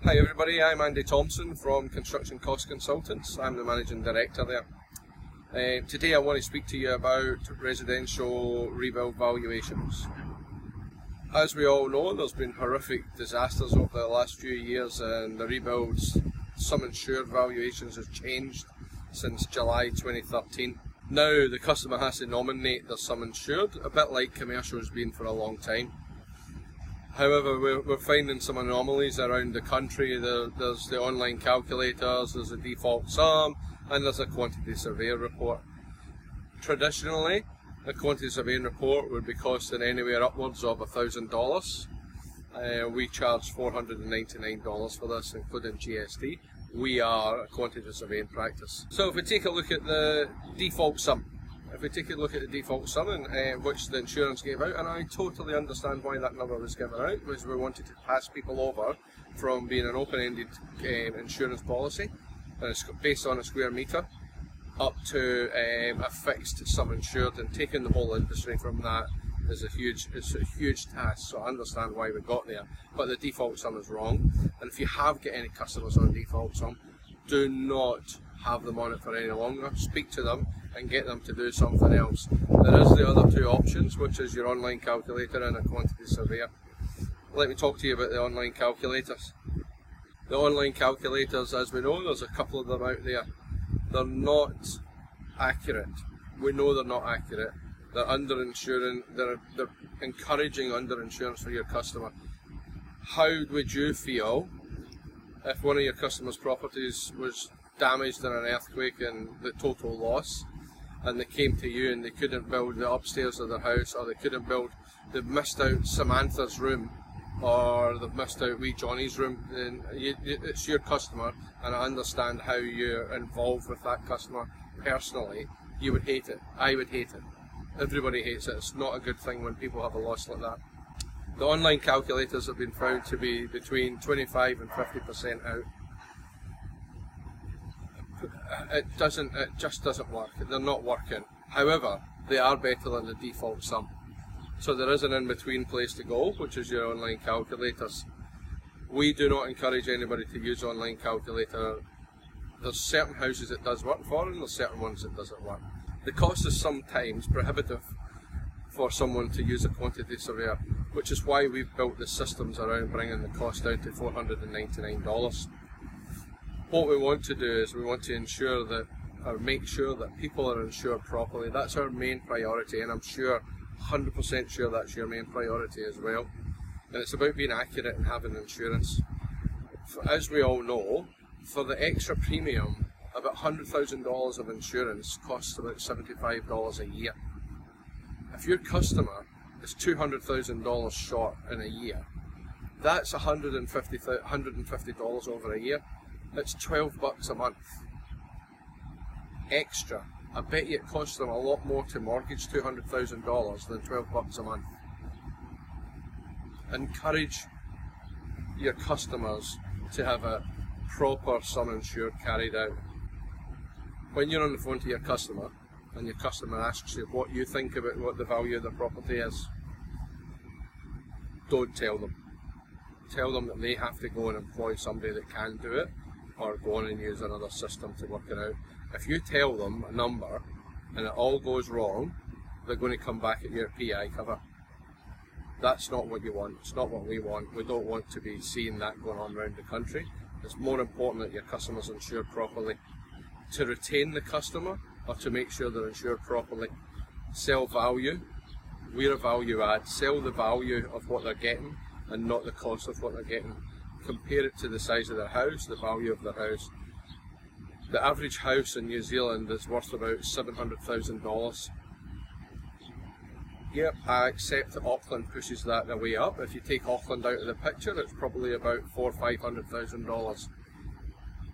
Hi everybody, I'm Andy Thompson from Construction Cost Consultants. I'm the Managing Director there. Today I want to speak to you about residential rebuild valuations. As we all know, there's been horrific disasters over the last few years, and the rebuilds, some insured valuations have changed since July 2013. Now the customer has to nominate their sum insured, a bit like commercial has been for a long time. However, we're finding some anomalies around the country. There's the online calculators, there's a default sum, and there's a quantity surveyor report. Traditionally, a quantity surveying report would be costing anywhere upwards of $1,000. We charge $499 for this, including GST. We are a quantity surveying practice. So if we take a look at the default sum, and which the insurance gave out, and I totally understand why that number was given out, because we wanted to pass people over from being an open-ended insurance policy, and it's based on a square metre, up to a fixed sum insured, and taking the whole industry from that is a huge task. So I understand why we got there, but the default sum is wrong. And if you have got any customers on default sum, do not have them on it for any longer. Speak to them and get them to do something else. There is the other two options, which is your online calculator and a quantity surveyor. Let me talk to you about the online calculators. The online calculators, as we know, there's a couple of them out there. They're not accurate. We know they're not accurate. They're underinsuring. They're encouraging underinsurance for your customer. How would you feel if one of your customers' properties was damaged in an earthquake and the total loss, and they came to you and they couldn't build the upstairs of their house, or they've missed out Samantha's room, or they've missed out wee Johnny's room? Then it's your customer, and I understand how you're involved with that customer personally. You would hate it. I would hate it. Everybody hates it. It's not a good thing when people have a loss like that. The online calculators have been found to be between 25 and 50% out. It just doesn't work. They're not working. However, they are better than the default sum. So there is an in-between place to go, which is your online calculators. We do not encourage anybody to use online calculator. There's certain houses it does work for, and there's certain ones it doesn't work. The cost is sometimes prohibitive for someone to use a quantity surveyor, which is why we've built the systems around bringing the cost down to $499. What we want to do is we want to ensure that, or make sure that people are insured properly. That's our main priority, and I'm sure, 100% sure that's your main priority as well. And it's about being accurate and having insurance. As we all know, for the extra premium, about $100,000 of insurance costs about $75 a year. If your customer is $200,000 short in a year, that's $150 over a year. It's $12 a month extra. I bet you it costs them a lot more to mortgage $200,000 than $12 a month. Encourage your customers to have a proper sum insured carried out. When you're on the phone to your customer, and your customer asks you what you think about what the value of the property is, don't tell them. Tell them that they have to go and employ somebody that can do it, or go on and use another system to work it out. If you tell them a number and it all goes wrong, they're going to come back at your PI cover. That's not what you want. It's not what we want. We don't want to be seeing that going on around the country. It's more important that your customer's insured properly. To retain the customer, or to make sure they're insured properly, sell value. We're a value add. Sell the value of what they're getting and not the cost of what they're getting. Compare it to the size of their house, the value of their house. The average house in New Zealand is worth about $700,000. Yep, I accept that Auckland pushes that the way up. If you take Auckland out of the picture, it's probably about $400,000 or $500,000.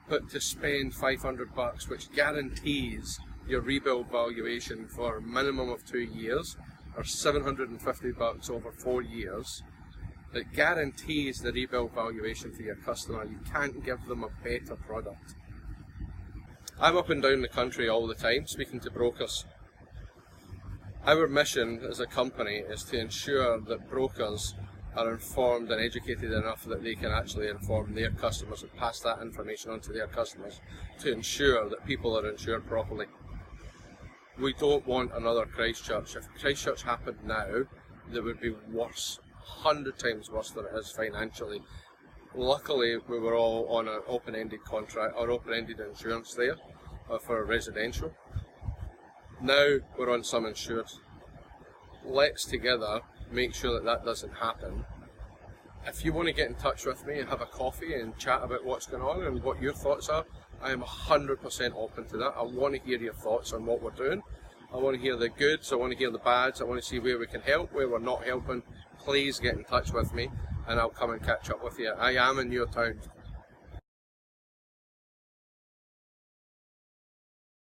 But to spend $500, which guarantees your rebuild valuation for a minimum of 2 years, or $750 over 4 years, that guarantees the rebuild valuation for your customer. You can't give them a better product. I'm up and down the country all the time speaking to brokers. Our mission as a company is to ensure that brokers are informed and educated enough that they can actually inform their customers and pass that information on to their customers to ensure that people are insured properly. We don't want another Christchurch. If Christchurch happened now, that would be worse, 100 times worse than it is financially. Luckily, we were all on an open-ended contract or open-ended insurance there for residential. Now we're on some insured. Let's together make sure that that doesn't happen. If you want to get in touch with me and have a coffee and chat about what's going on and what your thoughts are, I am 100% open to that. I want to hear your thoughts on what we're doing. I want to hear the goods, I want to hear the bads, I want to see where we can help, where we're not helping. Please get in touch with me and I'll come and catch up with you. I am in your town.